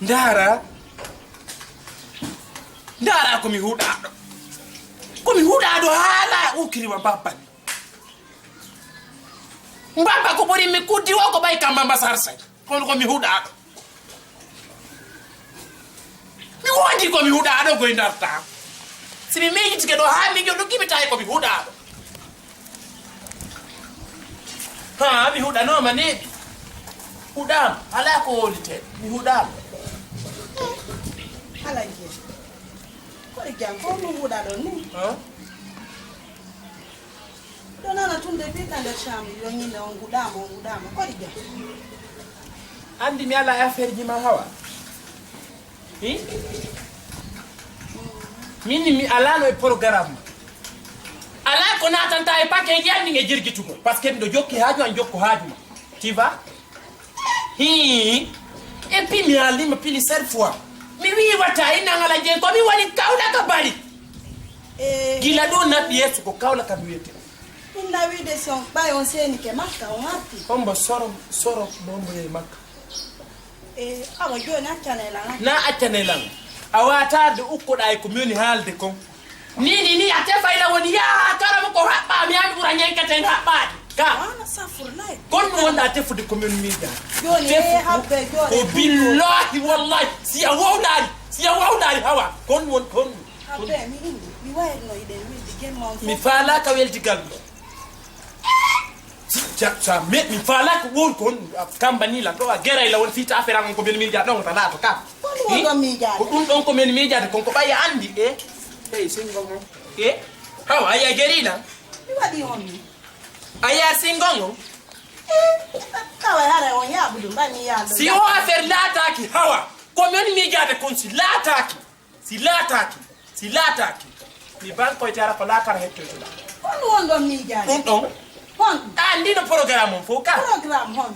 Ndara ko mi huɗaɗo. Ko mi huɗaɗo haala ukiri wa babba. Babba ko ɓuri mi kuddi o ko ɓay kamba mbasar say. Kono ko mi huɗaɗo. Mi wondi ko mi huɗaɗo koye darta. Si mi miijitike ɗo ha mi joɗo gimitayi ko mi huɗaɗo. Ha mi huɗanoma neɓi. Huɗama ala ko wolite mi huɗama. Alaje. Ko jam ko mu huɗaɗo ni. Ɗo nana tunde bitande chambre yo ñinde on huɗama ko jam. Andi mi ala affaire ji ma hawa. Minni mi ala no e programme. Ala ko natanta e paquet andi nge jirgitugo parce que do jokki haaju an jokko haaju. Tu vois? Et puis mi ali ma pili 7 fois. Mi wi wata ina ngala je ko mi wani kawla ka bari. Gila do na yesu ko kawla ka biwete. Inda wi de son bay on seni ke makka on matti. Ombo soro bombo e makka. Awa jo na chanela na accanela awata de ukkoda e ko moni halde kon ni ate fayla woni ya karam ko habba mi ami bura nyankate habbaade ka ana safur lay kon wonda ate fude ko men miida joni habbe joni ko billahi wallahi si a wawdari hawa kon won kon habbe mi wayno ide mi gemma mi fala ka welti galdo sa mi fala ko won kon kambani la to a geray la won fita affaire an ko ben mi jaa don ta lato ka ko do mi jaa ko dum don ko men mi jaa kon ko baya andi singongo hawa aya gerina mi wadi on aya singongo kawa hare on ya budu bani ya do si o affaire lataki hawa ko men mi jaa kon si lataki mi ban ko tara ko latar hetto la kon won do mi jaa don hon andi no programme fo ka programme hon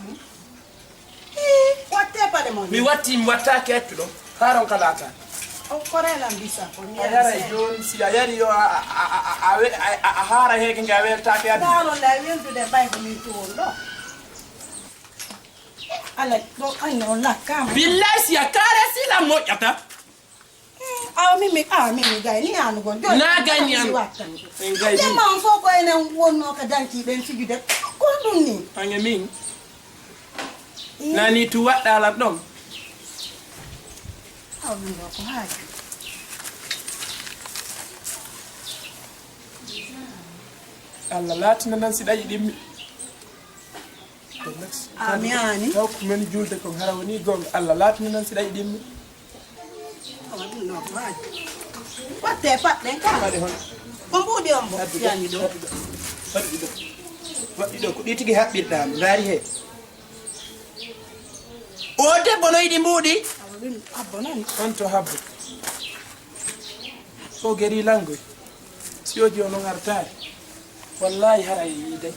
watte pade mon mi watti mi wattake ettudo haron kalata o korela mbisa ko ni ayara jon si ayari yo a hara heke nga weltake adi dalo la weltude bay ko mi to do ala do ayno la kam billahi si akare si la mojata mimi gay ni anu gon do na gani an gay ni ma fo ko ene wonno ka danki ben figude ko dum ni ange min nani tu wadda la dom mi ko haji Allah latina nan si daji dimmi amiani taw ko men julde ko hara woni gonga Allah latina nan si daji dimmi watte patden ka wadi hon on budi on bo yani do wadi do ko ditigi habbirda ngari he o debbo no yidi mbudi abbo non on to habbo so geri langoy si oji ono ngartaay wallahi hara yide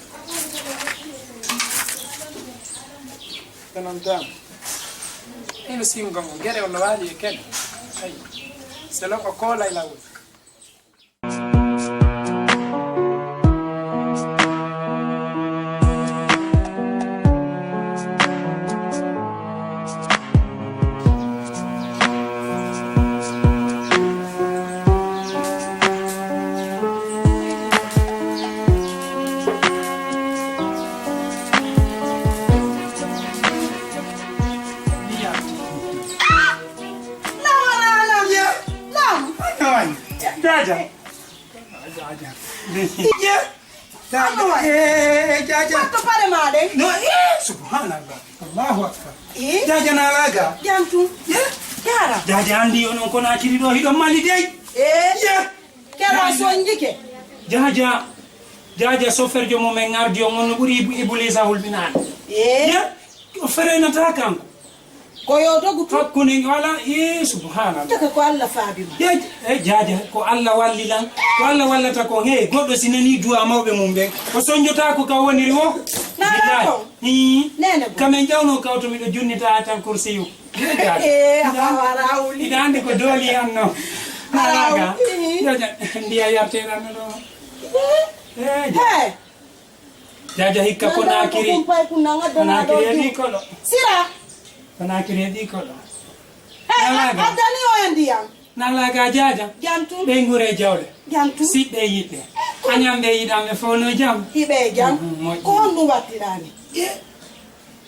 kanan tam ino singongo gere ono wali e ken ay selo ko kola ilawo Jaja. Quanto pare male? No, subhanallah. Allahu akbar. Jaja na laga. Jantu. Yara. Jaja andi onon kona kiri do hido mali dey. Kera so njike. Jaja soferjo mo men ngardi o mon buri ibulisa hulbinan. O ferena ta kanko. Ko yo dogu to hakkuning wala subhanallah. Taka ko Allah faabima. Jaja ko Allah wallilan. Ko Allah wallata ko he goddo sinani duwa mawbe mum be. Ko sonjota ko ka woniri wo. Nene kamen jawno ka to mi do junnita tan kursiyu. Harawli. Idande ko doli anno. Haraga. Jaja ndiya yartera no. Jaja hikka ko nakiri. Nakiri di kolo. Sira. Nakiri di kolo. adani o ndiyam nalaga jaja jantu ɓe ngure jawle jantu siɓɓe yiɗɓe añam ɓe yiɗame fowno jam hiɓe jam moƴƴi. ko honɗum wattirani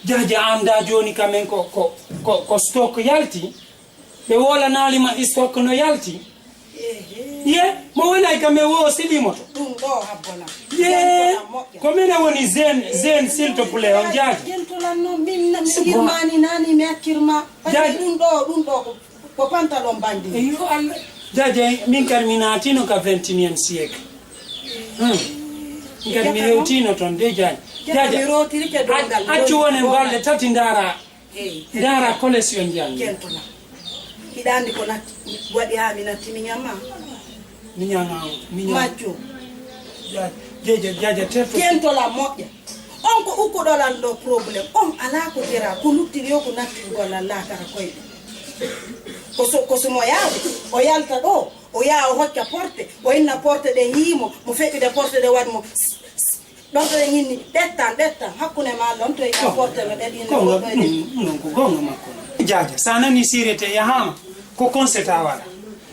jaja anda joni kamen ko stock yalti ɓe wolanalima stock no yalti ye mo wonay kamen wo siɗimoto ɗum ɗo habbona ye ko mine woni zen s'il te plaît on jaja jentolan noon min yirmani nani mi hakkirma Jaji. ɗum ɗo ko pantalon bandi yo allah jaja min kadi mi natino ka 21e siècle min kadi mi hewtino toon de jaja mi jaja rotirike dongal accu wonen balɗe tati dara collection jangi jentola hiɗa andi ko waɗi ha mi natti mi ñamma miña majjo jaja terto jentola moƴƴa on ko ukkuɗolan ɗo probléme on ala ko jera ko luttiri yo ko nattirgollal lakara koyɗe ko somo yaade o yalta ɗo o yaha o hocca porte o inna porte ɗe yiimo mo feƴƴude porte ɗe waɗi mo ɗon to ɗe ñinni ɗettan hakkunde ma ɗon to yiɗa porte no ɗeɗi non ko gonga makko jaja sa nani sirete yahama ko concert a waɗa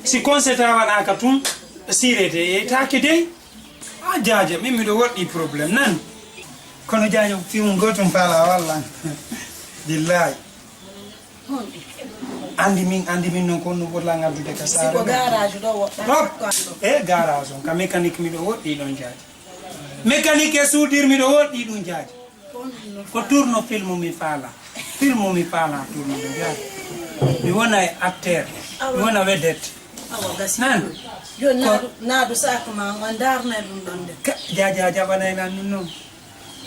si concert a waɗaka tum sirete yeytake dey a jaja min miɗo woɗɗi probléme nan kono jaja fimu gotum faala walla billahi andi min noon kon no ɓurla ngaddude ka siko garage ɗo woɗɗa garage on ka mécanique miɗo woɗɗi ɗon jaji mécanique e suudirmi ɗo woɗɗi ɗum jaji ko tourno film mi faala tourno ɗo jaji mi wona e acteur mi wona wedette nan joni naadu sac ma o darne ɗum ɗon de jaja jaɓanaynan ɗum noon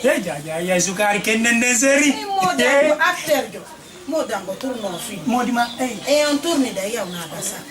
e jaja yay sukari kennen nden séri modango acteur jo modango tourno film modima e on tourni de yaw naada sac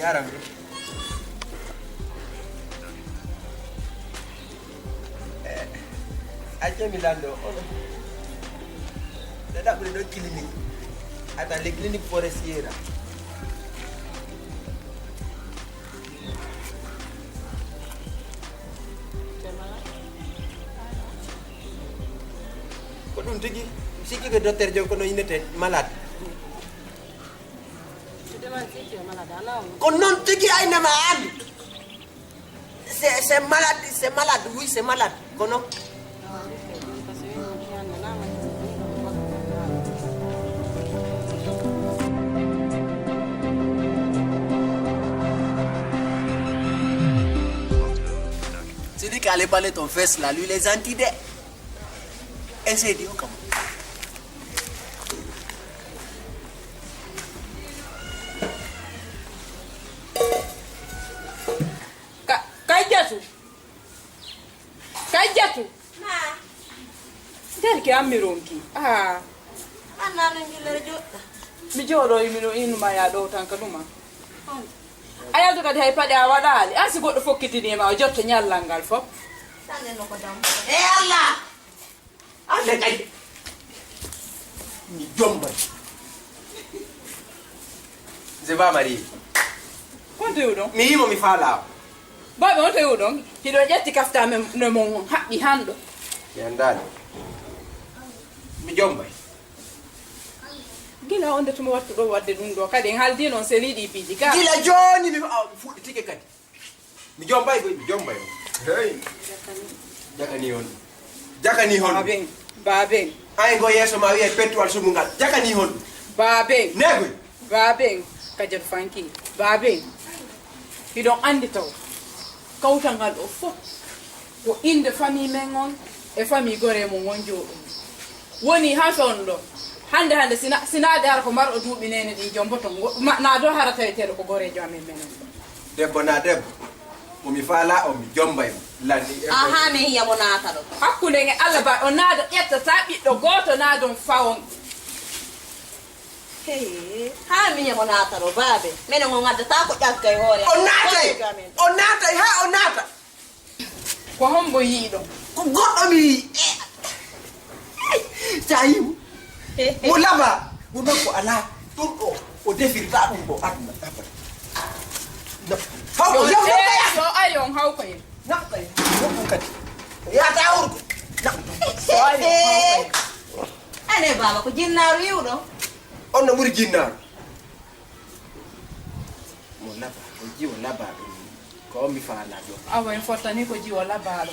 Jarang. Aja Milando. Dadak boleh do klinik. Atau le klinik forestiera. Kok dum tigi? Siki ke dokter jong kono inete malade. Kon non tigi ay na malade. C'est malade, oui, c'est malade. Kono. Celui qui allait parler ton fesse là, lui les antidés. Essaye de comment. ammi ronki Anna ngile jotta. mi joɗo mino inuma ya ɗo tan ka ɗuma a yalto kadi hay paɗe a waɗali an si goɗɗo fokkitinima o jotta ñallal ngal fof Tane no ko dam. Allah ande kay mi jomba je va mari kon tewi ɗon mi yimo mi faala baɓe on tewi ɗon hiɗo ƴetti kaftame no mon haɓɓi hanɗo yandani mi jomba gila on de tumi wattu ɗo wadde ɗum ɗo kadi en haaldi noon seni ɗi piiji ka gila joni mi fuɗɗi tike kadi mi jombay koy mi jombay hey jakani hon baben ay go yeso ma wiye petrol sumungal jakani hon baben negoy baben kajat fanki baben hiɗon andi taw kawtal ngal ɗo fof ko inde famille men on e famille gore mo won joɗum woni ha ton ɗo hande sinade hara ko marɗo duuɓi nene ɗi jomboto na do hara taweteɗo ko gorejo amen menen ɗo debbo na debbo momi faala o mi jombay landi Aha me hiya mo nata ɗo. hakkude e Allah ba o naado ƴettata ɓiɗɗo goto naadon fawon Ha mi mo nata ɗo babe. Menen on addata ko ƴagga e hoore. o natay ha o nata ko hombo yiiɗo ko goɗɗo mi sayimo mo laba mo nokko ala ɗum ɗo o defirta ɗum ɗo aduna abada hawko so ari on hawkoye naɓɗay ɗum kadi yata wurgo so ari on hawkoye Ane baba ko jinnaru yiwɗo. on no ɓuri jinnaru mo laba o jiwo laba ɗum ko on mi faala ɗo awa en fottani ko jiwo labaɗo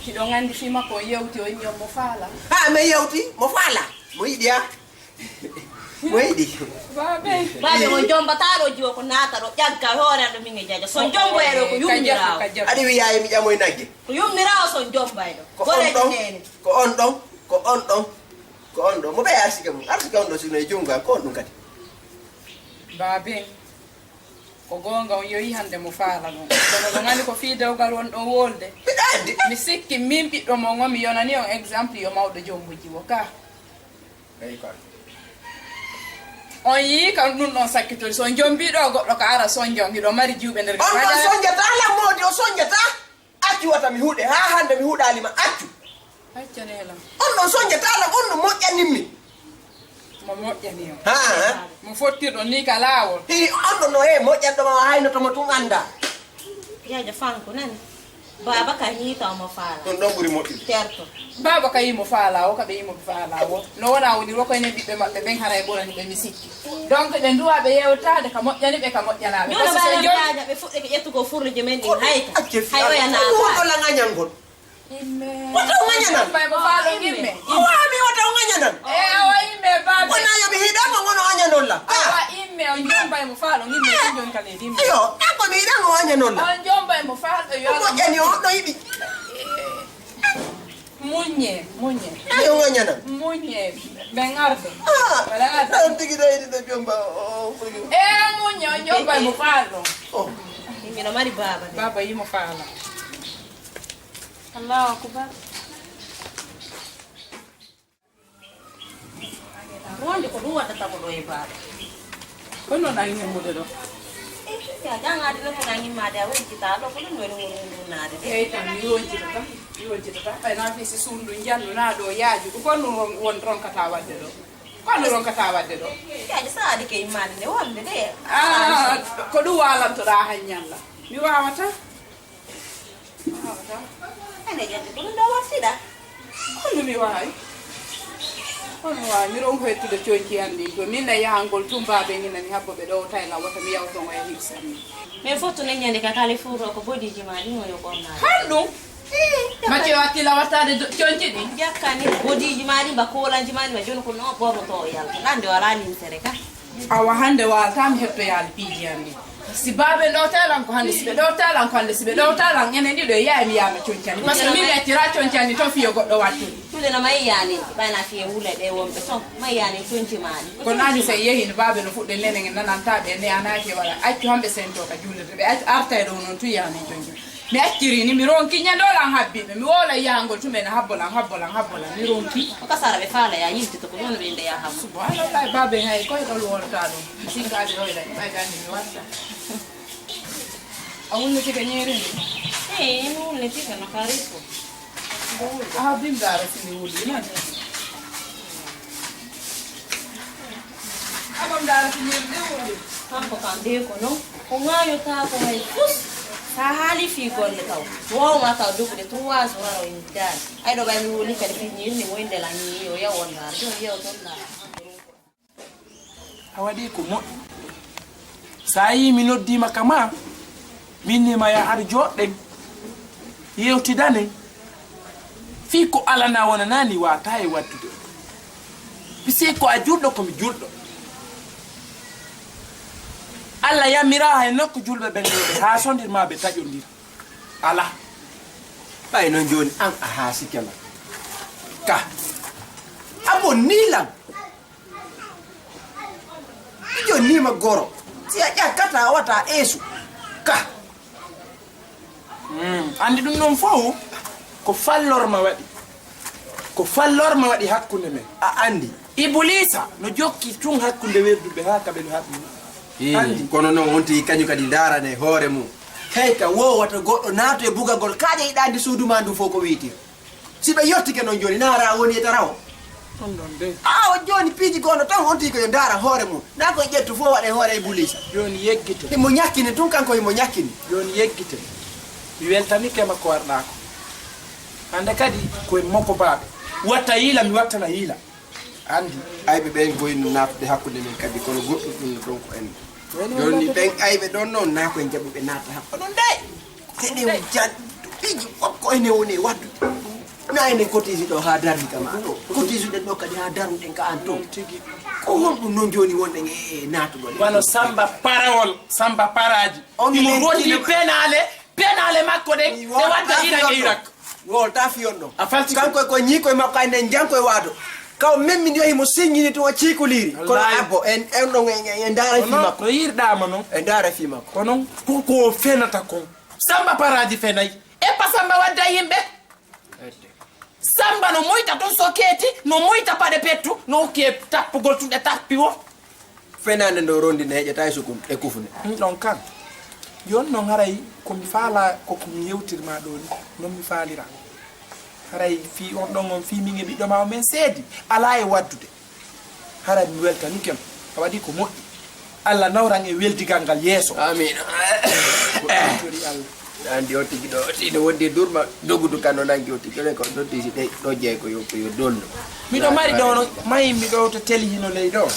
hiɗo gandi fi makko o yewti o yimi on mo faala ha mi yewti mo faala mo yiɗi ha mo yiɗi babe Babe mo jombataɗo jiwo ko nata ɗo ƴagga e hoore ɗo min e jaja. Son jomboyeɗo ko yummirawo. aɗa wiyaye mi ƴamoye nagge Ko yummirawo son jombayɗo. ko on Goreji ɗon nene. ko on ɗon ko on ɗon ko on ɗon mo ɓe arsike mum arsike on ɗo sino e jungo am ko on ɗum kadi babe ko gonga on yoyi hande mo faala noon kono ɗo gandi ko fi dewgal won ɗon wolde mbiɗa andi mi sikki min ɓiɗɗo mon on mi yonani on exemple yo mawɗo jombo jiwo ka eyi ko on yii kam ɗum ɗon sakkitori so jombiɗo goɗɗo ko ara soñjon hiɗo mari juuɓe nder on ɗon soñjata lammode o soñjata accu wata mi huuɗe ha hande mi huuɗalima accu accanelam on ɗon soñjata lam on no moƴƴaninmi mo moƴƴani o ha mo fottirɗo ni ka laawol hi on ɗon no he moƴƴanɗoma haynotomo tun anda Jaja fanko nani. Baba ka hiita mo faala. ɗon ɗon ɓuuri moƴƴude Certo. baba ka yimo faala o kaɓe yimo faala o no wona woniro koyne ɓiɓɓe maɓɓe ɓen hara e ɓurani ɓe mi sikki donc ɓe duwa ɓe yewtade ka moƴƴani ɓe ka moƴƴanaɓe Ñono bala jaja ɓe fuɗɗi ko ƴettugo furruje men ɗin hayka. Hay o yana. woɗɗo la ŋañangol Wata o ŋañanan mo faalo imme o wami wata o ŋañanan e awa imme babe wona yomi hiɗama gono ŋañanolla awa imme on jombay mo faalo imme ɗum jon kala imme iyo ɗanko mi yiɗama o ŋañanolla on jombay mo faalo yo o moƴƴani o ɗo yiɗi muñe ay o ŋañanan muñe ɓe garde ɗon tigi ɗo yiɗi ɗo jomba o e muñe on jombay mo faalo Mino mari baba. baba yimo faala Allahu akbar. Wonde ko ɗum waɗata ko ɗo e baba. kono nangi mude ɗo Ya jangade no ko nangimmade a wonccita ɗo ko ɗum woni wurnade de. eyyi tan mi yonjitata ɓayna fi si sundu jandu na ɗo yaaju ɗum konno won ronkata wadde ɗo konno ronkata wadde ɗo Jaja saadi ke immade nde wonde de. ko ɗum walantoɗa han ñalla mi wawata Ene jaja ko ɗum ɗo wartiɗa. honno mi wawi hono wawi mi ronko hettude coñci an ɗin to min e yahangol tumbaɓe hinani habboɓe ɗo tayla wata mi yawtogo e hirsanni Mais foto ne ñande ka kali furo ko bodiji ma ɗin woni ɓornade. han ɗum macce wattila wattade coñci ɗin Jakkani bodiji ma ɗin ba kolanji ma ɗin ba joni ko no ɓornoto o yalta. Ɗande wala limtere ka. awa hande walta mi hettoyali piiji an ɗin si baɓe ɗo talan ko hande siɓe ɗo talan ko hande siɓe ɗo talan enen ɗiɗo e yaha mi yama coñcani par ce que min ettira coñcani to fiyo goɗɗo wattude Tude no mayyani ɓayna fiye wule ɗe wonɓe to mayyani coñci maɗi. kono ani so yehino baɓe no fuɗɗe nenen nanantaɓe ne anaki waɗa accu hamɓe sento ka juulirde ɓe arta e ɗo noon tuyani coñci mi accirini mi ronki ñandolan habbiɓe mi wola yahangol tumen habbolan mi ronki Ka sara be fala ya yinti to ko non be nde ya ham. subhanallah babe hay koyɗol wolta ɗum sikkade hoyɗa ɓaygandi mi watta a wulnitike ñeeri ni Mi wulle ti kana karisko. a habbim dara sini wulli nani abam dara si ñeeri ɗe wulli Kanko kan de ko non. Ko ngayo ta ko hay fus. Sa hali fi golle taw. Wo ma taw dubu de 3 jours ro indal. Ay do bay mi wuli kadi fi ni mo inde la ni yo ya wonda. Do yo ton na. a waɗi ko moƴƴi sa yi mi noddima kama minnima ya har joɗɗen yewtidanen fii ko alana wonanani wata e waddude bisi ko a julɗo komi julɗo Allah yammira hay nokku julɓe ɓenɗoɓe ha sondirmaɓe taƴodira ala ɓay noon joni an a haasikela ka abo nilan ijo nima goro si a ƴakkata a wata eesu ka andi ɗum noon fof ko fallorma waɗi hakkunde men a andi ibulisa no jokki tun hakkunde werduɓe ha kaɓe no haɓi andi kono noon wonti kañum kadi darane hoore mum hey ka wowata goɗɗo naato e bugagol kaƴa yiɗandi suudu ma ndu fof ko wiitir si ɓe yettike noon joni naara woni e tarawo ɗon ɗon de awa joni piiji gono tan wonti koyo daara hoore mum na koye ƴettu fof waɗe hoore e bulisa joni yeggite himo ñakkini tun kanko himo ñakkini joni yeggite mi weltanike makko warɗa ko hande kadi koye makko baaɓe watta yiila mi wattana yiila andi ayɓe ɓen boyno natde hakkude men kadi kono goɗɗum ɗum no ɗon ko en joni ɓen ayɓe ɗon noon na koye jaɓuɓe natta hakko ɗon de heɗe jan piiji fof ko ene woni e waddude na enen cotise ɗo ha darni kama ɗo cotise ɗen ɗo kadi ha darnuɗen ka an to tigi ko honɗum noon joni wonɗen e natugol wano samba parawol samba paraji On imo len rondi kine- penale makko ɗen e wadda irak e irak wolta fiyon ɗo A falti ko- kanko ko ñiikoye makko ay nden janko e waado kaw memmi ndi mo signini to o ciikoliri kono Wallahi. abbo en ɗon e daara fi makko no yirɗama noon e daara fi makko ko noon ko fenata kon samba paraji fenayi eppa samba wadda yimɓe samba no moyta toon soketi no moyta paɗe pettu no hokki tappugol tunɗe tappi o fenande ndo rondine heƴata e sukum e kufne ɗon kan joni noon haray komi faala kokomi yewtirma ɗo ni noon mi faalira haray fi on ɗon on fimige ɓiɗɗo ma o men seedi ala e waddude haray mi weltanikema a waɗi ko moƴƴi Allah nawran e weldigal ngal yeeso amina tori Allah andi o tigi ɗo ino wondi durma dogudu kano nangi o tigi onen ko doddisi ɗe ɗo jeey ko yo dolno miɗo mari ɗo no mayimi ɗo to teli hino ley ɗo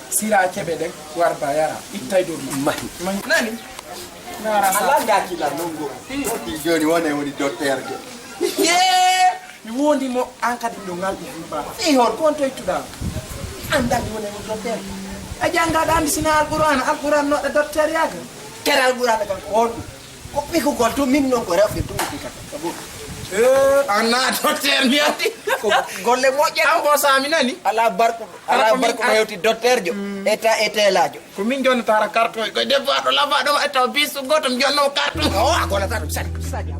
sira keɓe ɗen warba yara ittay dow mahi nani ngara sa ala gakila nongo ɗi joni wone woni dotterje ye mi wondimo an kadi ɗo ngalɗi ba fi hon kon toytuɗa andani woni mo docteur a janngaɗa andi sina alquran noɗa docteur yaga keral ɓurata kan ko honɗum ko ɓikugol tum min noon ko rewɓe tum ɓikata sabu anna docteur mi andi ko golle moƴƴe an bo sami nani ala barko no hewti docteur jo e telajo ko min jonnotara carton koye debbo aɗo labaɗo e taw bisu goto mi jonnomo carton o a golata ɗum sadi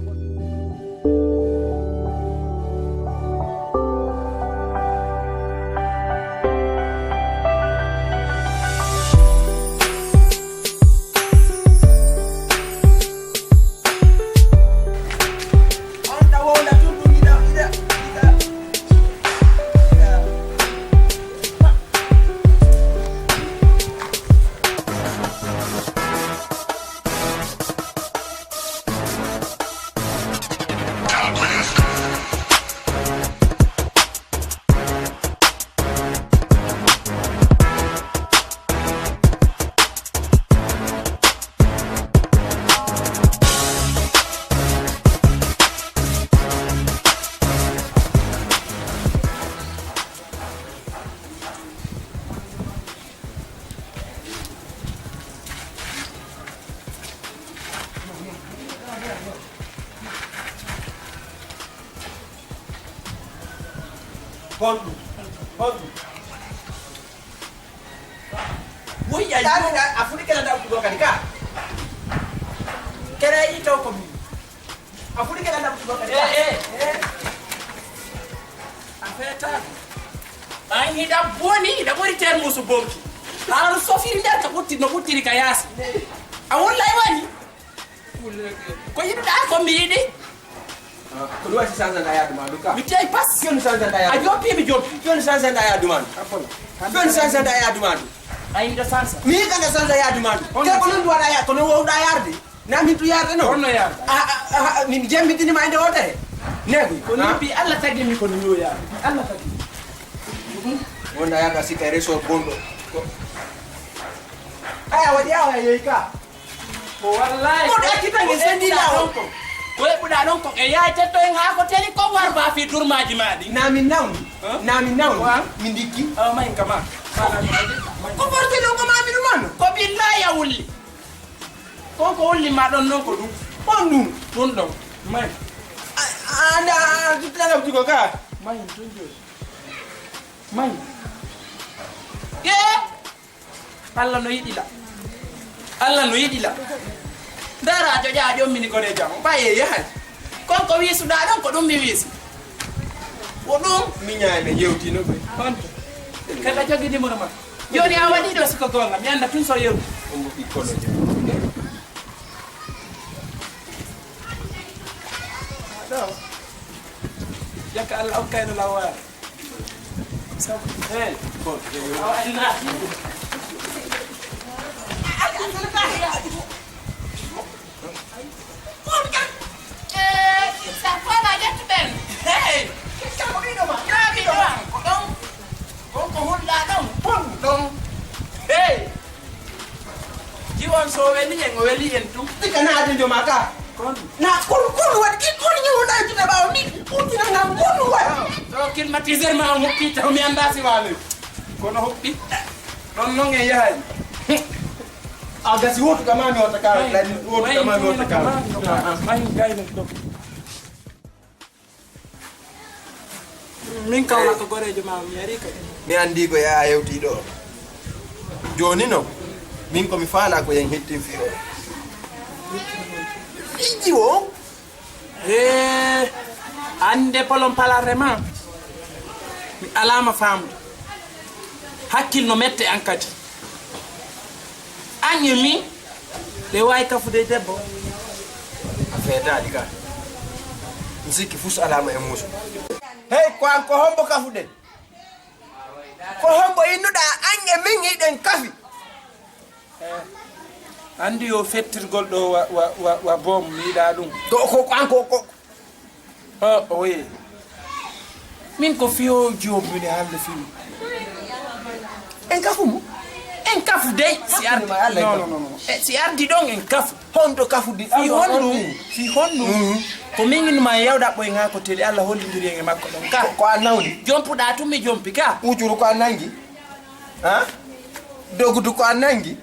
honɗum woyya a fuɗi kela dawtugo kadi ka kere yi taw ko min afeta ay hida boni da bori ter musu bonki ala sofiri ndata kutti no kutti ka yasi a wallahi wani ko yida ko miidi ko do wasi sanza da ya dumandu ka mi tay pas ken sanza da ya a jopi mi jopi ken sanza da ya dumandu ken sanza da ya dumandu ay mi da sansa mi kana sanza ya dumandu ke ko non duwada ya ko no wawda yarde na min tu yarde no onno yarda min jembitini ma inde wotere nego ko ni bi alla tagge mi ko no yo yarde alla tagge wonda yarda sika resor bondo aya wadi awa yeyka ko wallahi ko da kitange sendi lawo ko e buda don ko e yaay tetto en ha ko teli ko war ba fi durmaji madi na min nawni min dikki o may kama ko forte no ko ma min man ko billahi ya wulli ko wulli ma don non ko dum on dum don may anda tutala butugo ka may tunjo may ye alla no yidila dara joja jom mini gone jam baye yahay kon ko wisu da don ko dum mi wisi wo dum mi nyaay me yewti no be kon kada jogi ni mo ma joni a wadi do siko gonga mi anda tun so yew o mo fi kono je yaka al okayno lawa so hey ko awana so weli en tu tika na ade joma ka kon na kun wat ki kun ni wona kita ba mi kun ni na kun wat so climatiseur ma mo pita mi anda si wale kono hoppi non non e yahay aga si wotu kama ni watakala lani wotu kama ni watakala may gay na dok min kawla ko gorejo ma mi yari kay mi andi ko ya yewti do joni no min ko mi faala ko yen hettin fiyo iji wo ande polon palarement mi alama famde hakkil no mette an kadi anye mi le way kafude debbo afeta diga musiki fus alama e musu hey ko an ko hombo kafude ko hombo innuda anye min hiden kafi andi yo fettirgol do wa bom mi da dum to ko anko ko oye min ko fiyo jobu ni hande film en kafu mu en kafu dey si ardi non si ardi don en kafu hondo kafu di fi hondu ko mingin ma yawda boy nga ko teli Allah hollindiri en makko don ka ko anawdi jompuda tumi jompi ka ujuru ko anangi ha dogudu ko anangi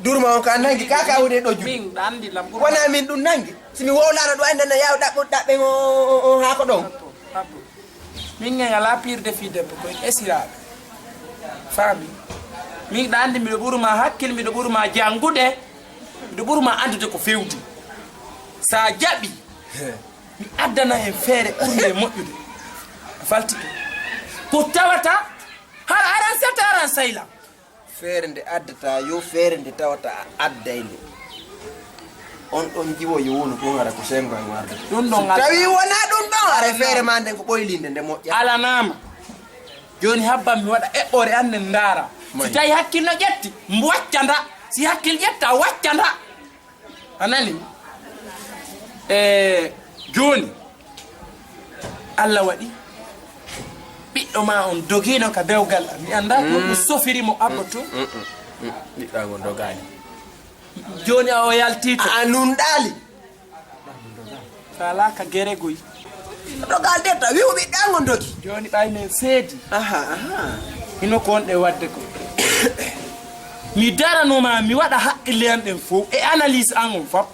durma on ka nangi kaka wude do ju min andi lam wona min dun nangi simi wowlano do andana yaw dabbe o ha ko don min ngala pire de fi debbo ko esira fami min da andi mi do buruma hakkil mi do buruma jangude mi do buruma andude ko fewdi sa jabi mi addana en feere urde moddude falti ko tawata har aran sata aran sayla feere nde addata yo feere nde tawata addayde on don jiwo yo wonu ko ngara ko sengo en warde dun don tawi wona dun don are feere ma nden ko boylinde nde mojja ala nama joni habba mi wada ebbore ande ndara si tawi hakkilno ƴetti mbo waccanda si hakkil ƴetta waccanda anani joni Allah waɗi ɓiɗɗo ma on dogino ka dewgal mi anda ko mi sofirimo abba to ɓiɗɗa gon dogani joni o yaltito anun dali fala ka geregoy dogal detta wi'u ɓiɗɗa gon dogi joni ɓayne seedi aha hino ko wonɗe wadde ko mi daranoma mi waɗa haqqille an ɗen fof e analyse an on fop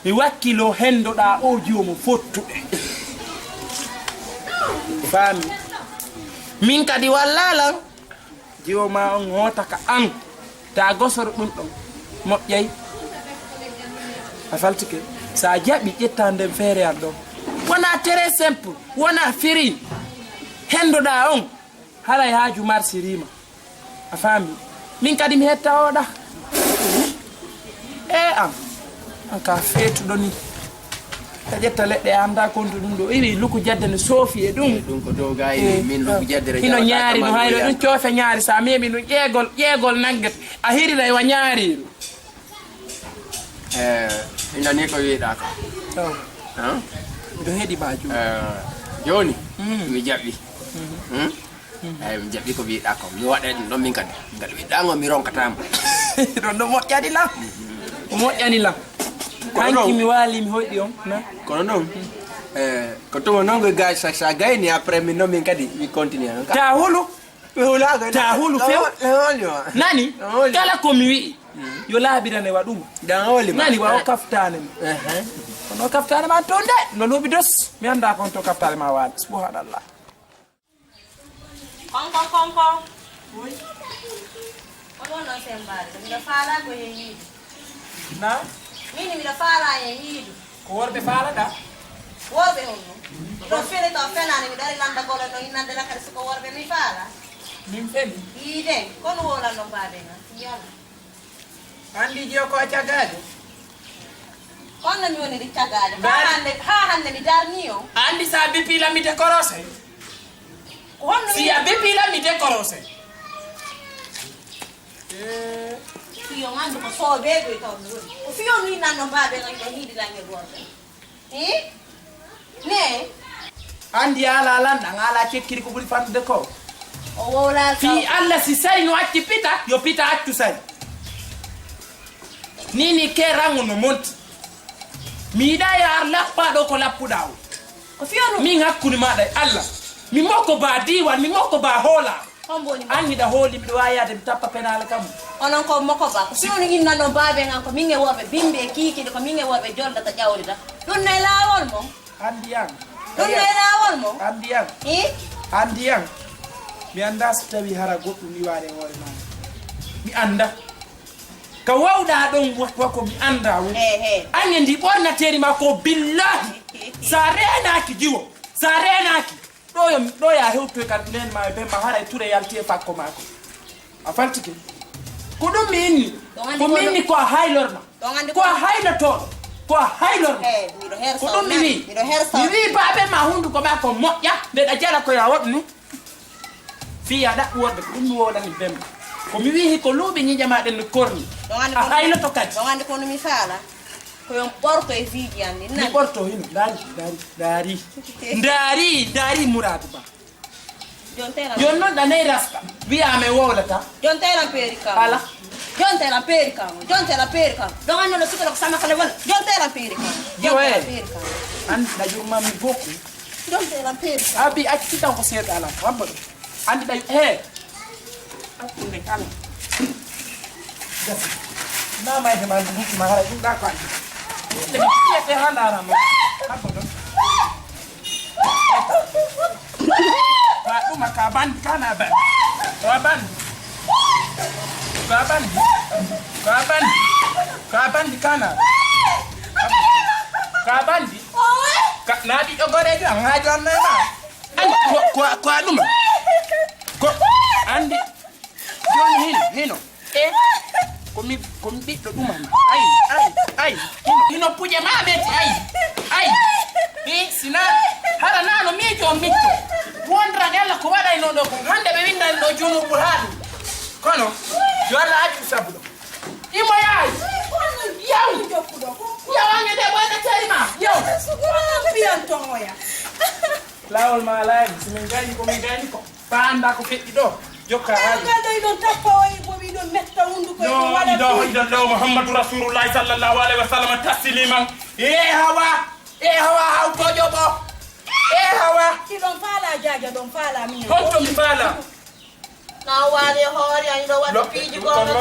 mi wakkilo hendoɗa o jomo fottuɓe fami min kadi wallalan jiwoma on hotaka an ta gosoro ɗum ɗon moƴƴay a faltike sa jaɓi ƴetta nden feere an ɗon wona très simple wona firi hendoɗa on haray haaju marsirima a faami min kadi mi hettawoɗa an ka feetuɗo ni a ƴetta leɗɗe anda kontu ɗum ɗo iri luku jadde ne soofi e ɗum ko do gayi min luku jadde hino ñaari no hayno ɗum coofe ñaari sa memi ɗum ƴeegol nagget a hirira wa ñaariru inani ko wiiɗa ko miɗo heeɗi baju joni mi jaɓɓi eyi mi jaɓɓi ko wiiɗa ko mi waɗa ɗum ɗon min kadi ngal wiɗɗango mi ronkatamo ɗon ɗo moƴƴani lam o moƴƴani lam hanki mi waali mi hoyɗi on kono noon ko tuma noon ko gay sa gayni après min noon min kadi mi continue ta hulu mi hulaga ta hulu few nani kala komi wi'i yo laabirane waɗuma nani wa o kaftane ma kono o kaftane ma to nde no luuɓi dos mi anda kon to kaftane ma waali subhanallah Kon. Oɗon non sembare. Miɗo faala ko e yiidu. Na? Min miɗo faala e yiidu. Ko worɓe faalaɗa? Worɓe honno. Ɗo fere to fenani miɗo ari landagol no innande la kadi soko worɓe mi faala. Min feni? Yiide. Kono wolanno baabe na. Yala. Andi jiyo ko a caggaade? Kono mi woni ɗi caggaade. Ha hande mi darni o. Andi sa bipila mi décorose? Si a bipila mi décorose? Fiyo nganndu ko soobeeɓe taw mi woni ko fiyo mi nanno mbaaɓe ngan ko hiidirange worɓe ne andi ala lanɗan ala cekkiri ko ɓuri fandude ko o wowlal fi allah si sari no acci pita yo pita accu sari nini ke rango no monti mi yiɗa yo ar lappaɗo ko lappuɗa o ko fiyo ɗum min hakkude maɗa e allah mi mokko ba diwan mi mokko ba hoola homboni an hiɗa hooli miɗo wawi yaade mi tappa penale kam onon ko mokko ba ko fiyo no innanno mbaaɓe ngan ko min e worɓe bimɓe e kiikiɗe ko min e worɓe joldata ƴawrita ɗum nayi laawol mo andiyan ɗum nayi laawol mo andiyan andiyan mi anda so tawi hara goɗɗum wiwade hoore ma mi anda ka wawɗa ɗon wako mi anda wo ange ndi ɓornateri ma ko billahi sa renaki jiwo sa renaki ɗo ya hewtoy kan nen ma be ma haray ture yalti e fakko mako a faltike ko ɗum mi inni ko minni ko a haylorma ko a haylotoɗo ko a haylorma ko ɗum mi wi mi wi baaɓe ma hunduko ma ko moƴƴa mbeɗa jara ko ya waɗnu fiya ɗaɓɓu worɓe ko ɗum mi woɗani bembe ko mi wi ko luuɓi ñiƴamaɗen no korni a hayloto kadi ɗon andi kono mi faala koyon ɓorto e viiji andi mi ɓorto hino daari mouradu ba jon noon ɗanayi rasta wiyame wowlata jon teran peeri kam ala jon teran peeri kam jon teran peeri kam ɗon andi no sukala ko samakale wona jon teran peeri kam jon teran peeri kam andi ɗajurmami beaucoup jon teran peeri kam abi acci tan ko seeɗa ala wabba ɗum andi ɗay ɗum ala gasi namayde ma hukkima haray ɗum ɗa ko andi ƴete ha darama habba ɗon ba ɗuma ka bandi kana bandi ka bandi kana ka bandi naɗi ƴogorejo an ha jonnayma andi ko a ɗuma ko andi joni hino komi ɓiɗɗo ɗumani ay hino puƴe ma ɓeti ay i sina hara nano miijo on micco wondrade allah ko waɗayno ɗo ko hande ɓe windani ɗo junubu ha ɗum kono yo allah accu sabu ɗo imo yaay yawange de ɓoyɗe teri ma lawol ma laayi somin gayni komin gayni ko fa anda ko feƴƴi ɗo jokka ɗon tappa oyi bomi ɗon metta hunduko iɗon ɗo mouhammadou rasulullahi sallllahu alayhi wa sallam tasliman hawa hawtojo ɓo hawa ɗon faala jaja ɗon faala min honto mi faala na waali hoore ani ɗo waɗi piiji gono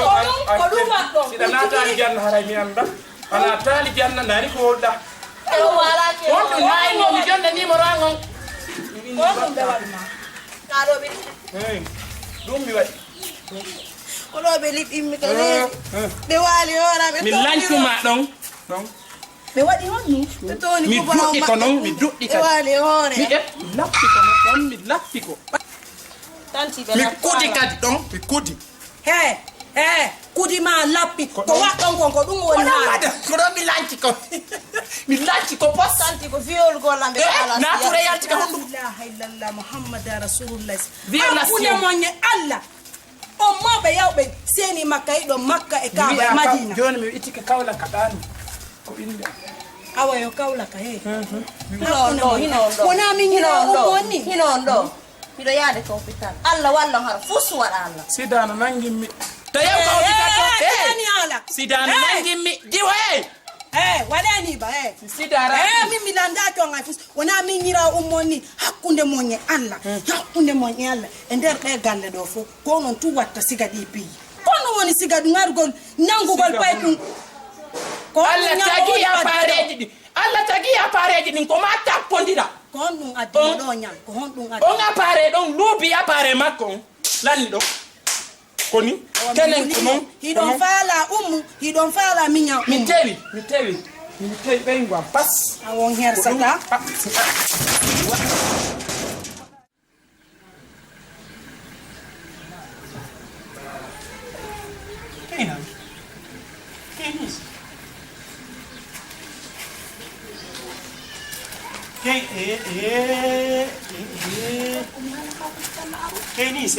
ko ɗumat ɗon siɗa natali janna haray mi anda a natali janna nani ko wolɗa on ɗum haynomi jonde numéro an on ko ɗum ɓe waɗma na ɗo ɓe ɗum mi waɗi ko ɗo ɓe liɓɓinmi ko ɓe waali hooraɓe mi lancuma ɗon ɓe waɗi honnu mi duɗɗi ko noon mi duɗɗi kadi wali hoore mi lappi ko noon ɗon mi lappi ko tanti ɓe mi kudi kadi ɗon mi kudi he kudi ma lappi ko waɗɗon kon ko ɗum woni haala ko ɗon mi lanci ko mi lanci ko pos tanti ko viol gollamɓe nature yalti ka honɗum ilaha illallah mouhammada rasulullah Violation. hakkude moñe allah on mawɓe yawɓe seeni makka yiɗo makka e kaaba madina joni mi ittike kawla ka ɗani ko inde awa yo kawlaka he hinon ɗo wona min hinowonni hinon ɗo miɗo yaade ko hôpital allah wallon hara fus waɗa allah sidano nanguinmi to yew ko ani ala sidano nanguinmi diwa waɗani ba sidara min mi landaki on ay fus wona min ñira ummonni hakkude moñe allah hakkude moñe allah e nder ɗe galle ɗo fof ko noon tu watta siga ɗi piyi kono woni siga ɗum ngargol nangugol pay ɗum ko Allah tagi appareji ɗi Allah tagi appareji ɗin ko ma tappodira ko hon ɗum addino ɗo ñam ko hon ɗum on appareil ɗon luubi appareil makko on lanni ɗo koni kenen ko noon hiɗon faala ummu hiɗon faala miñam mi tewi ɓeygu am pas a won hersata Kenan. Kenis. Kenis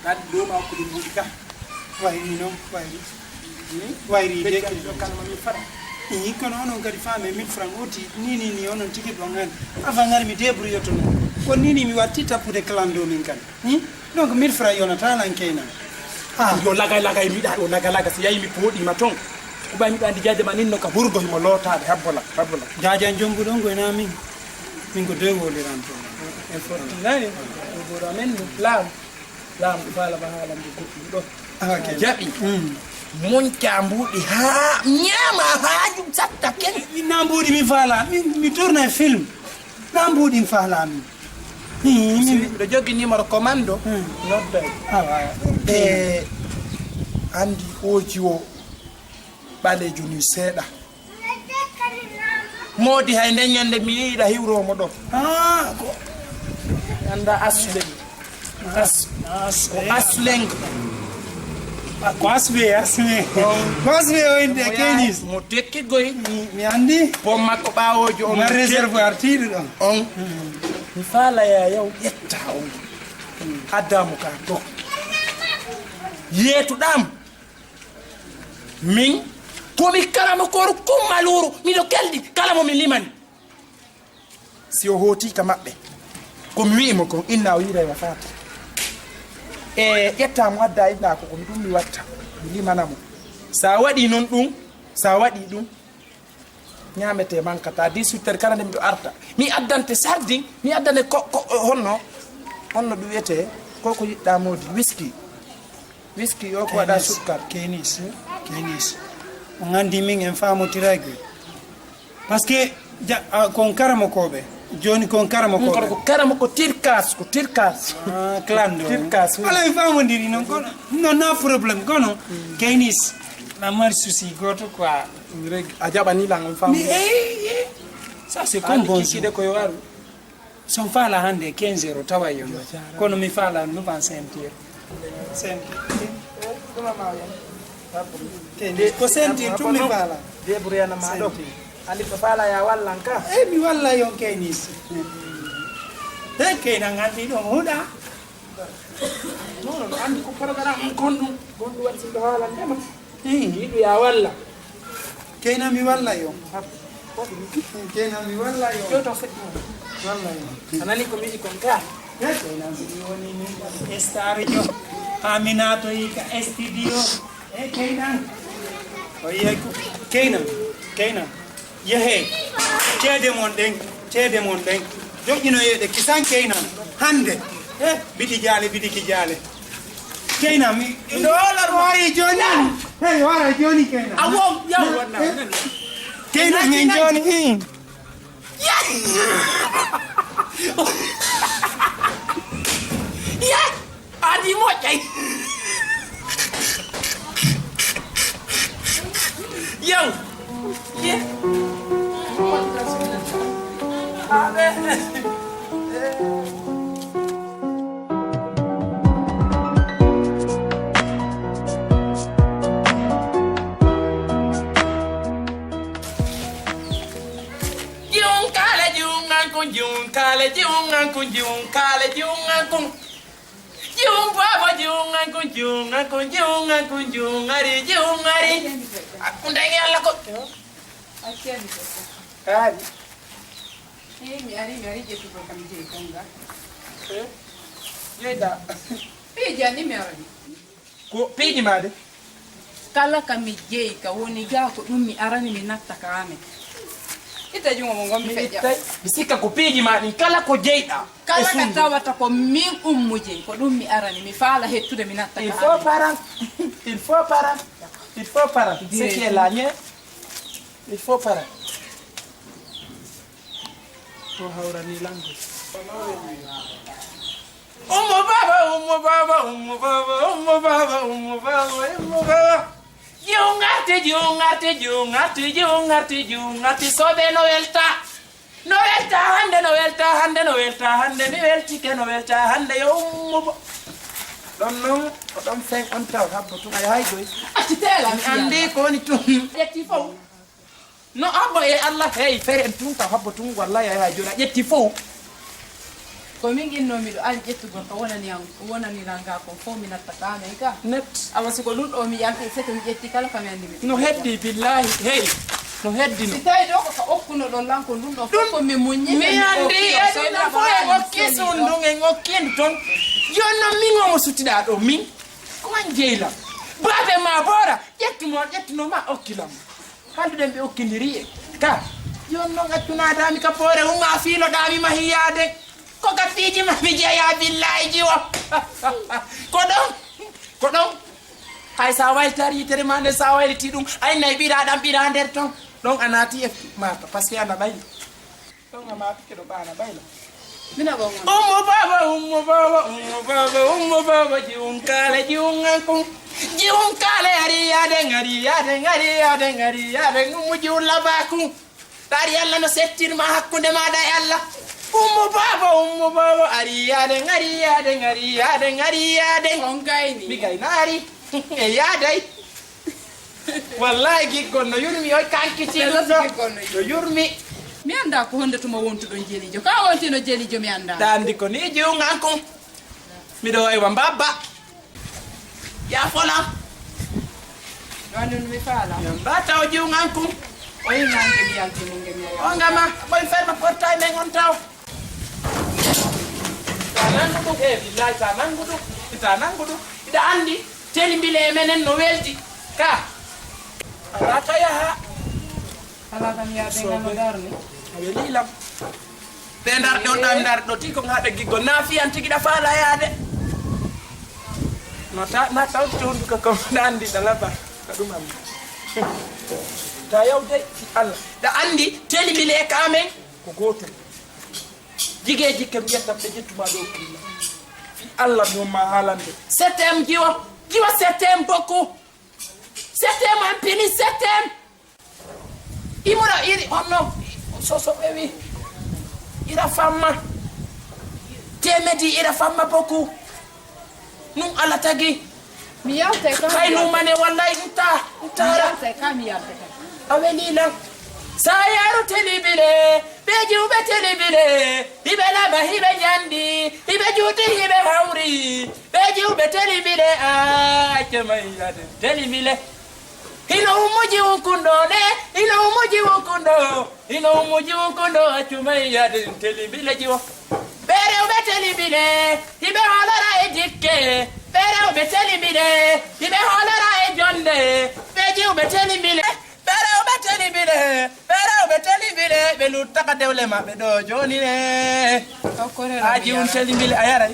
kadi ɗo ma ko ɗum ɓuuri ka wayri noon wayri de kanma mi fara i kono onon kadi faame 1000 francs oti ni onon tigi ɗon hen avant ngari mi débrouilloto noon ko nini mi watti tappude clando min kan donc 1000 francs yonata lan Kenan yo lagay miɗa ɗo laga so yayi mi pooɗima toon ko ɓay miɗa andi jaade ma ninno ka ɓurgo himo lootade habbola jajan jombuɗon goyna min ko deux woliran toon en fortinani ɓura men laamu ɗo falama haalande goɗɗum ɗo jaɓi monca mbuuɗi ha ñaama haajum satta ken na mbuuɗi mi faala mi tourna film na mbuuɗi mi faala min miɗo jogui numéro commando nodday e andi oji o ɓalejo ni seeɗa moodi hay nden ñande mi yiiɗa hiwromo ɗo anda asleng ko asbe o inde Kenis mo tekkigoy mi andi pom makko ɓawojo on ma réservoir tiiɗo ɗon on mi faalaya yaw ƴetta on addamo ka to yeetuɗam min komi kalama koru kummaluru miɗo keldi kala mo mi limani si o hooti ka maɓɓe komi wi'imo kon inna o yiiray wa fata e ƴettamo adda inna ko komi ɗum mi watta mi limanamo sa waɗi noon ɗum sa waɗi ɗum ñamete mankata 18 heures kala nde miɗo arta mi addante sardin mi addane honno ɗum wiyete koko yiɗɗa modi whisky o ko waɗa sukkar Kenis on andi min en famotiray koy par ce que kon karamo koɓe joni kon karamo koɓe ko karamo ko tirkas clando tirkas ala mi famodiri noon kono non na probléme kono Kenis na mari souci goto quoi a jaɓani lan on famu ça c'est comme bon kikide koyo waru son faala hande 15 euros tawa yon kono mi faala nouvan ceinture ko ceinture tum mi faala debruyana ma ɗo andi ko faala ya wallan ka mi walla yon Kenis Kenan andi ɗon huuɗa non andi ko programme gonɗum waɗi siɗo haalandema yiɗu ya walla Kenan mi walla yon Kenan mi walla yon ƴewto feɗɗi walla yon anani ko miɗi kon ka Kenan mi woni min star jo Aminato yika studio Kenan o yiyay ko Kenan yehe ceede mon ɗen joƴƴinoyeɗe kisan Kenan hande biɗi jaale Kenan mi wari joni Kenan awo yaw wonna Kenan en joni adi moƴƴay yow ye mi ari jetu ko kam je konga yeda pe jani mi arani ko peji made kala kam je ka woni ga ko dum mi arani mi natta kame ita jungo mo ngom feja bisika ko peji made kala ko jeyda kala ka tawata ko min ummuje ko dum mi arani mi faala hettude mi natta kame il faut parent c'est qui est là il faut parent to hawrani langue ummo baba jungarte sobe no welta hande mi welti ke no welta hande yo ummo don non ko don fen on taw habbo to ay haygoy ati tela mi andi ko ni tun yetti fo no abbo e Allah hey fere en tun taw habbo tun wallahi ay jona yetti fo ko min ginno mi do an jettu gon ko wonani langa ko fo mi natta kame ka net awasi ko dun do mi yanti seto mi jetti kala kam andi mi no heddi billahi hey no heddi no tay do ko okkuno don lanko dun do ko mi munyi mi andi e no fo e ngokki sundung e ngokki ton jonno mi ngomo sutida do min ko man jeyla babe ma bora yettino ma okkilam haldude be okkindiri e ka jonno gattuna dami ka pore umma filo dami ma hiyade ko gattiji ma mi jeya billahi jiwo ko don hay sa wayltari tere mande sa waylti dum ay nay bira dam bira der ton don anati e mata parce que ana bayli don amata ke do bana bayla mina bon ummo baba jiun kale ari yade ummo jiun labaku tari yalla no settir ma hakkunde ma da yalla ummo baba ari yade on gayni mi gaynari e yadai wallahi giggon no yurmi o kankiti do yurmi mi anda ko honde tuma wontu don jelijo ka wonti no jelijo mi anda dandi ko ni jiungan ko mi do e wambaba ya fola wanun mi fala ya bata o jiungan ko o yinange mi yanti mo ngemi o ngama boy ferma portay men on taw nangudu e billahi ta nangudu ida andi teli bile menen no weldi ka ala tayaha ala kam ya be ngano darni welilam be ndar don dam ndar do ti ko ngade giggo nafi an tigi da fala yaade na taw ton ko andi dalaba kadum am ta yawde Allah da andi teli bile kamen ko goto jigeji kam yetta be jettuma do kila fi Allah no ma halande setem jiwa setem beaucoup setem en pini setem imura iri onno so bewi ira famma temedi ira famma beaucoup num ala tagi mi yawte kam kay no mane wallahi ntara kam yawte awelila sayaru telibile bejuube telibile ibe laba hibe jandi ibe juuti hibe hawri bejuube telibile achamayade telibile hino umuji ukundo achumayade telibile jiwo bere ube telibile ibe holara e dikke bere ube telibile ibe holara e jonde bejuube telibile bere telibile be lutaka dewle ma be do joni ne aji un telibile ayara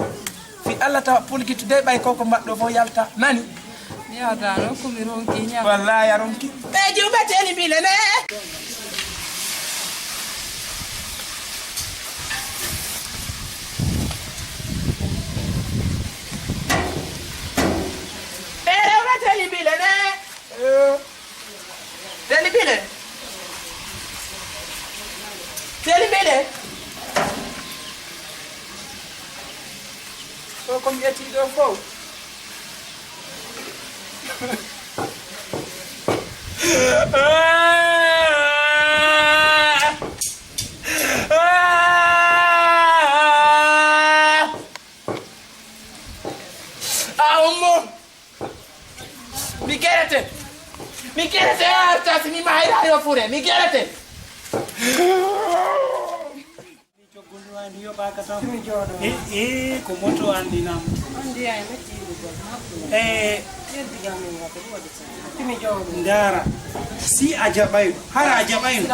fi Allah ta pulki to de bay koko maddo fo yalta nani mi ada no ko mi ronki nya wallahi ya ronki be jube telibile ne telibile Yo fo. Mi chiedete arta, mi mai dai pure, mi chiedete. Ko moto andi nam. Ndara si a jaɓayno hara a jaɓayno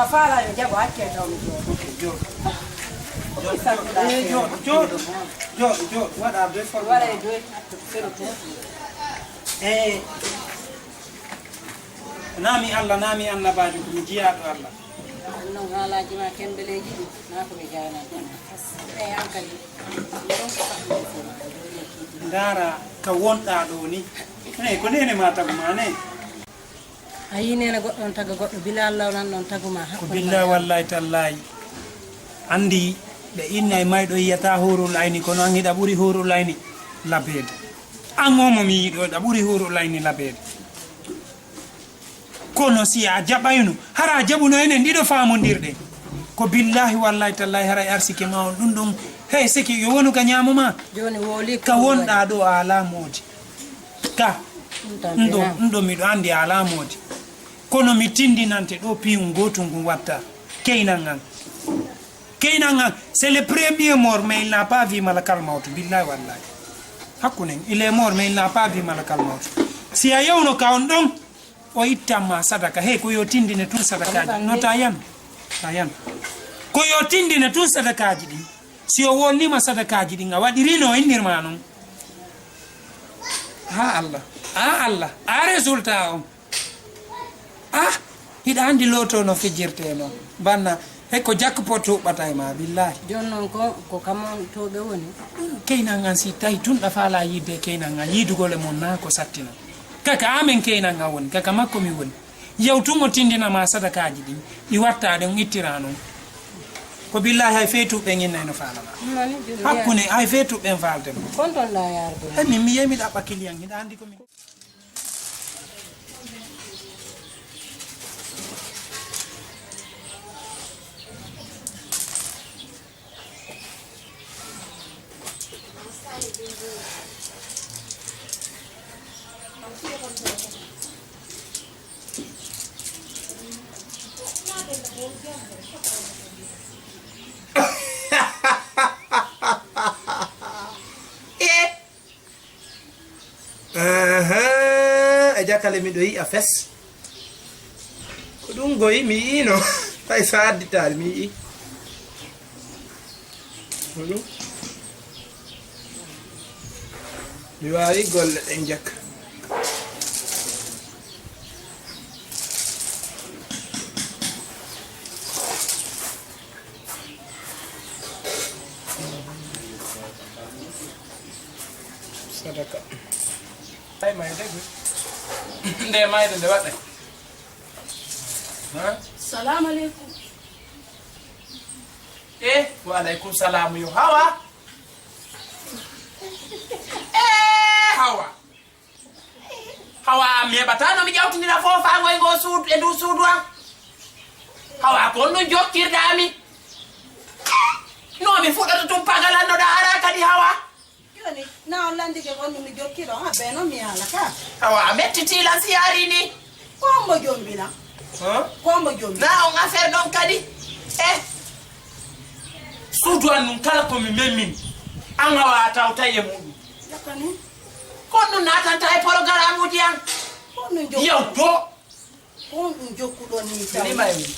jooɗo waɗa be nami Allah nami annabajo komi jiyaɗo Allah non haalaji ma kembeleji ɗi na komi jayna e hankali ndara ka wonɗa ɗo ni eyyi ko nene ma tagu ma ne a yi nene goɗɗo on taga goɗɗo bila Allah nan ɗon tagu ma ko billahi wallahi tallahi andi ɓe inna e mayɗo yiyata horul ayni kono an hiɗa ɓuuri horul ayni labede an momo mi yiɗo ɗa ɓuuri horul ayni labede kono si a jaɓayno hara a jaɓuno enen ɗiɗo famodirɗe ko billahi wallahi tallahi hara arsike ma on ɗum ɗum hey seki yo wonu ka ñamoma joni woli ka wonɗa ɗo a alamodi ka ɗum miɗo andi a alamodi kono mi tindinante ɗo piyum gotum ngu watta keynal ngal c'est le premier mort mais il n'a pas vu malakal mawtu billahi wallahi hakkunen il est mort mais il n'a pas vu malakal mawtu si a yewno ka on ɗon o ittanma sadaka hey ko yo tindine tun sadakaji no ta yan ko yo tindine tun sadakaji ɗin si o wonnima sadakaji ɗin a waɗirino innirma noon ha Allah a résultat on hiɗa andi loto no fijirte noon banna hey ko jackpot huɓɓata e ma billahi joni noon ko kamon toɓe woni keynal ngal si tawi tun ɗa faala yidde keynal ngal yidugole mon na ko sattina kaka amen keynal ngal woni kaka makko mi woni yewtumo tindinama sadakaji ɗin ɗi watta ɗen ittira noon ko billahi hay feetuɓe innayno faalama hakkune hay feetuɓen faaldema kontonɗa yarde min mi yemi ɗaɓɓa kiliyan hiɗa andi komi e jakale miɗo yi'a fes ko ɗum goyi mi yiino tay so additare mi yi'i ko ɗum mi wawi golle ɗen jakka sadaka ay mayde nde mayde nde waɗe salamu aleykum wa aleykum salam yo hawa hawa mi heɓata no mi ƴawtindira fofangoy ngo suudu e ndu suudu am hawa kon ɗum jokkirɗami no mi fuɗɗata tum pagalannoɗa ara kadi hawa joni na on landike gonɗum mi jokkiro ha ɓe noon mi haala ka hawa a mettitilan si ari ni kombo jombina kombo jombi na on affaire ɗon kadi suudu an ɗum kala komi memmin an hawa tawta e muɗum yakani kon ɗum natanta e programme uji an kon ɗum yew do kon ɗum jokkuɗon ni taw nima e mum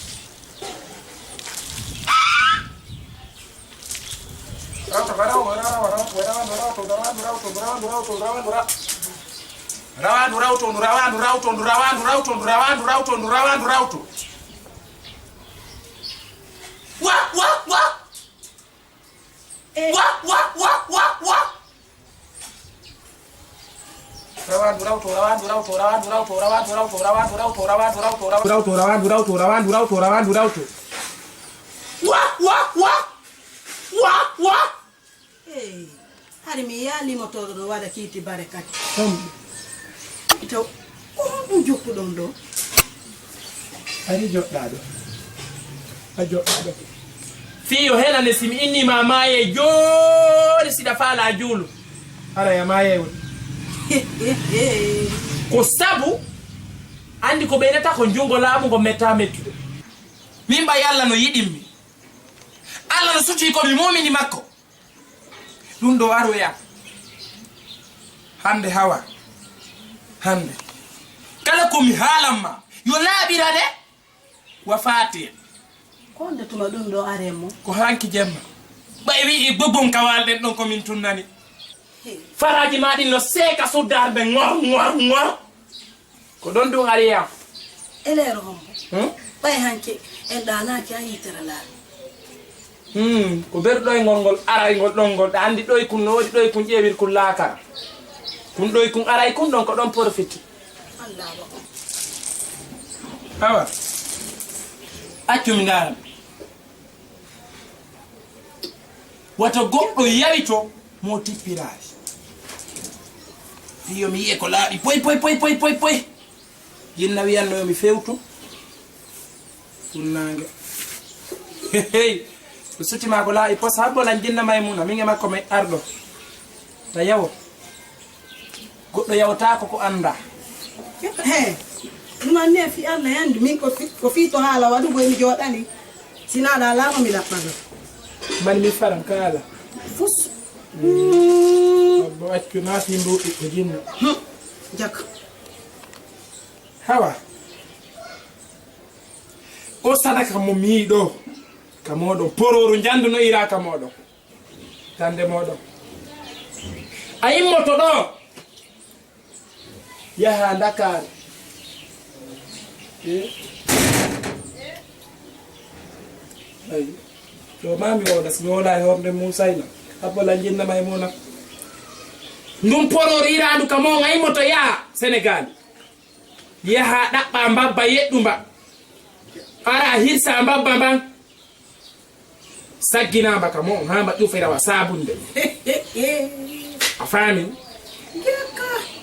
hari mi yali moto do wada kiti barakati to ko jokku don do ari jodda do a jodda do fiyo hela ne simi inni mamaye jori sida fala julu ara ya maye won ko sabu andi ko beneta ko jungo laamu go meta metude mimba yalla no yidimmi alla no suti ko mi momini makko dum do waro ya hande hawa hande kala ko mi halamma yo laabira de wa fati ko nde tuma dum do aremo ko hanki jemma bay wi bobon kawalden don ko min tunnani faraji madi no seka sudar be ngor ko don do ariya elero hombo bay hanki en dana ki ayitara la ko berdo e ngol aray ngol don ngol andi doy kun no wodi doy kun jewir kun laakara kun doy kun aray kun don ko don profit Allah hawa accum ngaram wato goddo yawito mo tippiraaji fiyo mi ko laabi poy jinna wiyanno mi fewtu tunnange hey suti ma ko laabi pos habbo lan jinna maymuna mi ngema ko may ardo ta yawo goddo yawta ko anda duma ne fi Allah yandi min ko fi to hala wadu boy mi jodani sina da lama mi lapado man mi faran kala fus bo accu nasi mbo ko jinna jak hawa o sadaka mo mi do kamodo pororo jandu no ira kamodo tande modo ay moto do yaha Dakar ay to mami o das ngola horde musaina abola jinna maymuna ndum pororo ira du kamo ngay moto ya Senegal yaha dabba mbabba yeddumba ara hirsa mbabba ban sagina baka mo hamba jufira wa sabunde afani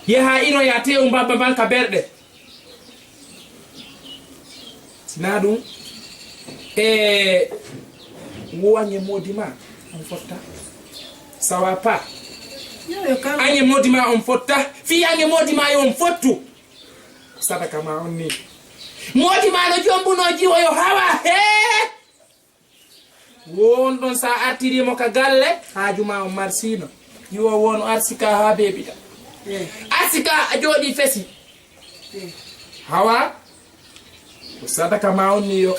yaha ino ya te mbabba ban ka berde sinadu wanye modima on fotta sawapa anye modima on fotta fi anye modima yo on fottu sadaka ma onni modima no jombu no jiwo yo hawa won don sa artiri mo ka galle haajuma on marsino jiwo won arsika ha bebita arsika a jodi fesi hawa sadaka ma onni yo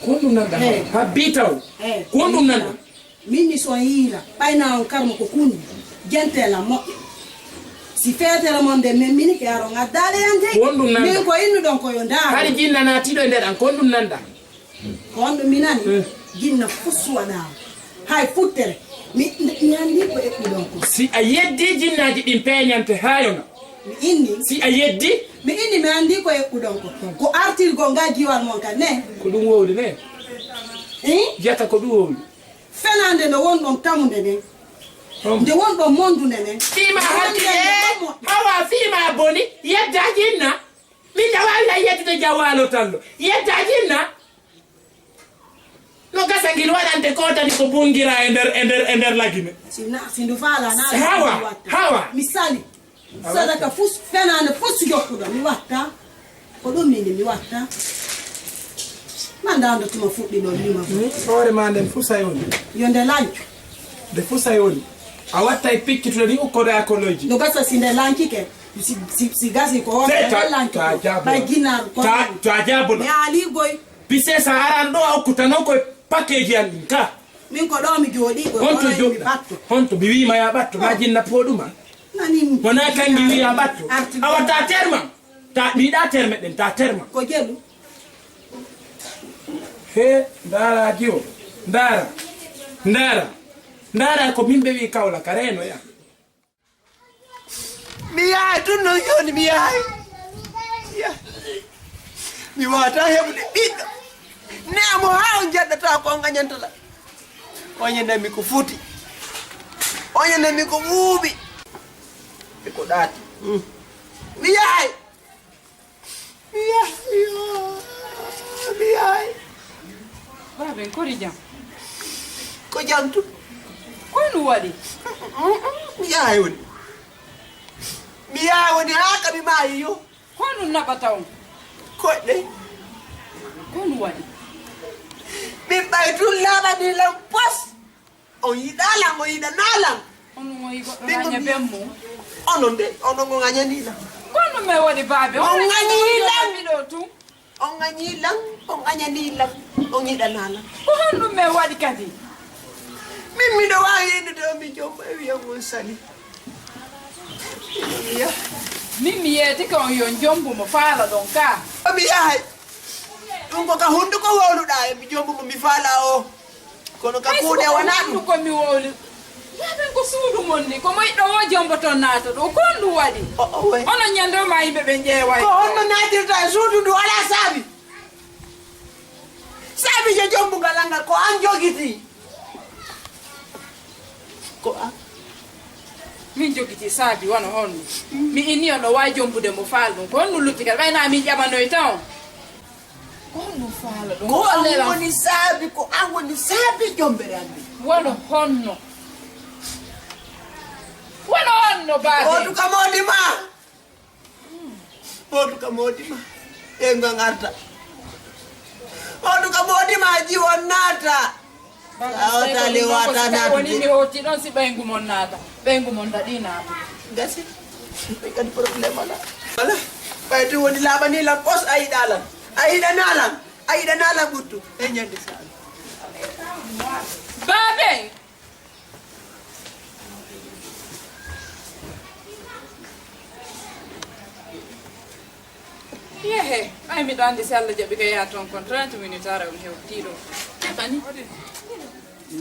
kundum nanda habitaw kundum nanda mini so yila bayna on karmo ko kundi gentela mo si fetere mon de men mini ke aro ngadale yande kundum nanda min ko innu don ko yo ndar hari jinna na tido e ndedan kundum nanda kondum minani jinna fuswana hay futtere mi nyandi ko e don ko si a yeddi jinnaji din peñante hayona mi inni si a yeddi mi inni mi andi ko e udon ko artir go ngaji wal mon kan ne ko dum wowde ne jetta ko dum wowde fenande no won don tamunde ne nde won don mondu ne fima hatti hawa fima boni yedda jinna mi jawala yedde jawalo tallo yedda jinna no gasa ngil wadante ko tani ko bungira ender lagine sina sindu fala na hawa misali sadaka fus fenande fus jokkudo mi watta ko dum mi watta mandando tuma fuddi no lima ore manden fusayoni yonde lancu de fusayoni a watta e piccitude ni ko da ecology no gasa sinde lanki ke si gasi ko lancu bay ginar ko ta jabo me ali goy bise sa arando okutano ko package andin ka min ko do mi jodi go honto bi wi ma ya batto ma jinna poduma nani wona kangi wi ya batto awata terma ta bi da terme den ta terma ko jelu ndara jiwo ndara ko bimbe wi kawla kareno ya mi yaay tunno yoni mi yaay mi wata hebude ɓiɗɗo nemo ha on jaddata ko ngañantala Onyene mi ko futi. Onyene mi ko buubi. E ko dati. Mi yaay. Mi yaay. Babe kori jam. Ko jamtu. Ko nu wadi? Mi yaay woni. Mi yaay woni haka mi maayi yo. Ko nu nabataw? Ko de. Ko nu wadi? Min ɓay tun laaɓani lan pos on yiɗalan o yiɗanalan On ngoyi go ŋaña bemmo. onon de onon go ŋañanilan Ko nu me wadi babe? On ŋañilan do tu. on ŋañilan on ŋañanilan on yiɗanalan Ko honnu me wadi kadi? min miɗo wawi yinnude o mi jomma e wiya on sali wiya Min mi yeti ko on yon jombu mo faala don ka. omi yahay ɗum ko ka hunduko wowluɗa e mi jombumo mi faala o kono ka kuuɗe wona ɗum ko mi wowlu. Babe ko suudu mon ni ko moy do jombo ton naata do ko ndu wadi. way Ono nyando ma yimɓe ɓe ƴeeway. ko honno natirta e suudu ndu ala saabi saabi je jombungal angal ko an jogiti ko an Min jogiti saabi wono honno. Mi inni on ɗo wawi jombude mo faal ɗum ko honno lutti kadi ɓayna min ƴamanoy taw. Ko honno faala ɗum. ko an woni saabi ko an woni saabi jombere andi Wono honno. Wono honno baade. odu ka modima odu ka modima e ngon arta odu ka modima jiwon naata awtali wata naata woni mi hoti ɗon si ɓaygu mon naata. Ɓaygu mon daɗi naata. gasi ɓe kadi probléme ala wala ɓaytu woni laaɓanilan pos a yiɗalan a yiɗanalan ɓuttu e ñande saabi Babe. Yehe, ay mi ɗo andi si Allah jaɓi ko yaha toon kon 30 minutes ara on hewtiɗo. Keɓani.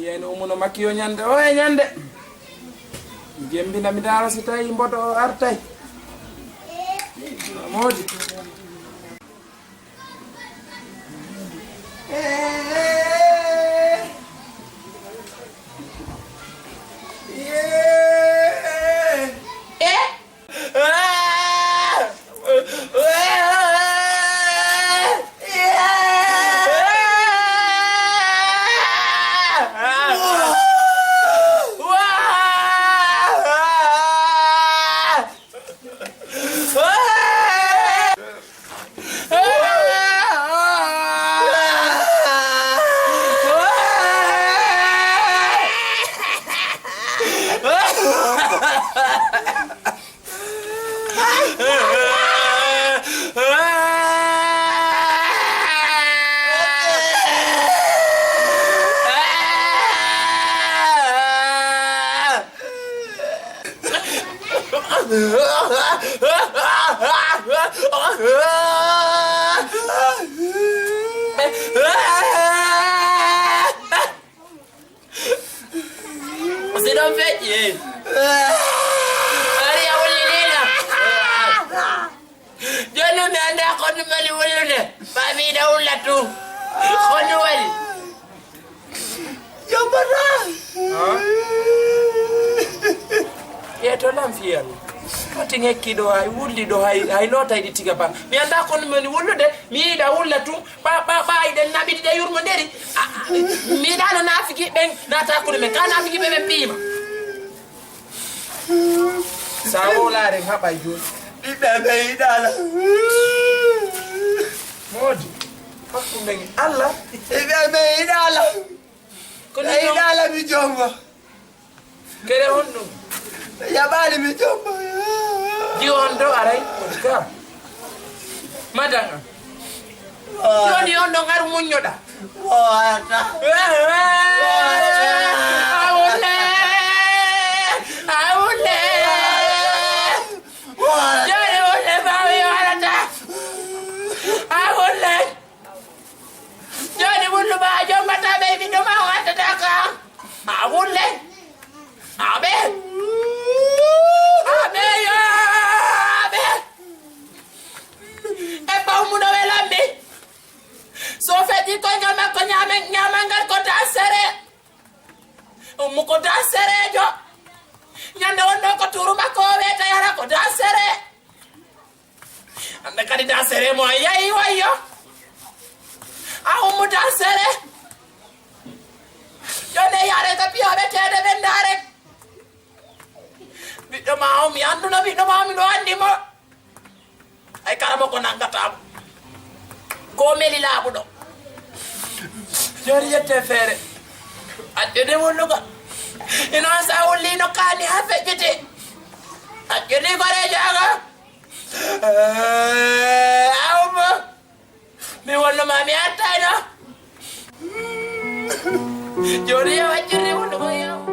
yeno umuno makki yo ñande o e ñande jembina mi dara si tawi mboto o artay modi Você não vê Ari awal lila. Jangan anda kon mali wala. Babi daun latu. Kon wal. jombata Ya to lam fiyan. Oti ngekki do hay wulli do hay lota idi tiga ba. Mi anda kon mali wulude mi da wullatu ba iden nabi de yurmo deri. Mi dano nafiki ben nata ko men kana nafiki be pima. Sawola re haba joni. ɗiɓɓe ɓe yiɗala Modi. Hakkunde Allah. ɗiɓɓe ɓe yiɗala Kono ɓe yiɗala mi jomba kere honno. yaɓali mi jomba Di on do aray ka. Madanga. Joni on do ngar muñoda. owata Awole. Awole. Joni wole bawi warata. Awole. Joni wulu ba jombata baby do ma wata daka. Awole. Abe. Abe yo. Abe. E pa umuno welambi. So feti ko nyama ngal ko ta sere. gore mo yayi wayo awu muta sere jone yare ta piyo be tede ben dare biɗɗo ma o mi anduna biɗɗo ma mi ɗo andi mo ay karama ko nangatamo ko meli laaɓuɗo joni yette feere aƴƴode wulluga ino sa wullino kaani ha feƴƴete aƴƴodi gorejo aga awmo mi wonnuma mi attayno joni yo waccirde wullugo yaw